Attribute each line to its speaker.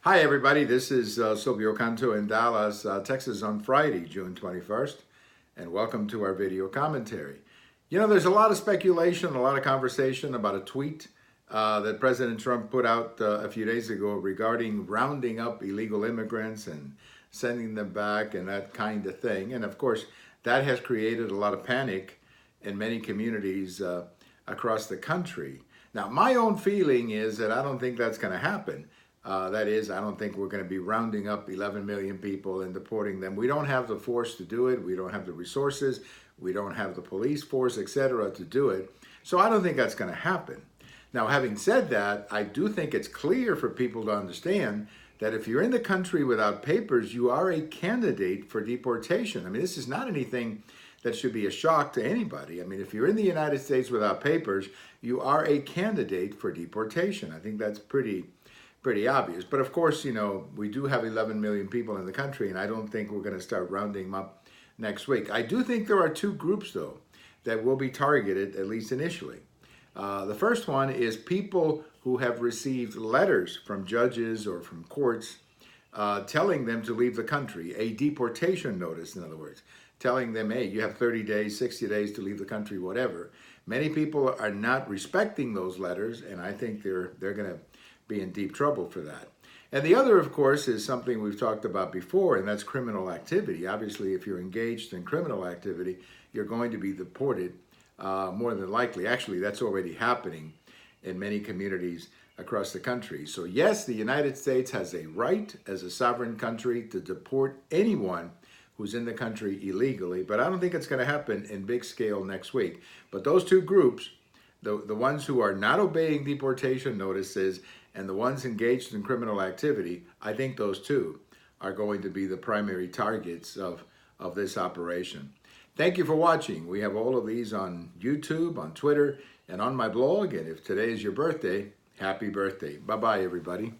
Speaker 1: Hi, everybody. This is Silvio Canto in Dallas, Texas on Friday, June 21st, and welcome to our video commentary. You know, there's a lot of speculation, a lot of conversation about a tweet that President Trump put out a few days ago regarding rounding up illegal immigrants and sending them back and that kind of thing. And of course, that has created a lot of panic in many communities across the country. Now, my own feeling is that I don't think that's going to happen. That is, I don't think we're going to be rounding up 11 million people and deporting them. We don't have the force to do it. We don't have the resources. We don't have the police force, etc., to do it. So I don't think that's going to happen. Now, having said that, I do think it's clear for people to understand that if you're in the country without papers, you are a candidate for deportation. I mean, this is not anything that should be a shock to anybody. I mean, if you're in the United States without papers, you are a candidate for deportation. I think that's pretty obvious. But of course, you know, we do have 11 million people in the country, and I don't think we're going to start rounding them up next week. I do think there are two groups, though, that will be targeted, at least initially. The first one is people who have received letters from judges or from courts telling them to leave the country, a deportation notice, in other words, telling them, hey, you have 30 days, 60 days to leave the country, whatever. Many people are not respecting those letters, and I think they're going to be in deep trouble for that. And the other, of course, is something we've talked about before, and that's criminal activity. Obviously, if you're engaged in criminal activity, you're going to be deported more than likely. Actually, that's already happening in many communities across the country. So yes, the United States has a right as a sovereign country to deport anyone who's in the country illegally, but I don't think it's going to happen in big scale next week. But those two groups, the ones who are not obeying deportation notices and the ones engaged in criminal activity, I think those two are going to be the primary targets of this operation. Thank you for watching. We have all of these on YouTube, on Twitter, and on my blog. And if today is your birthday, happy birthday. Bye-bye, everybody.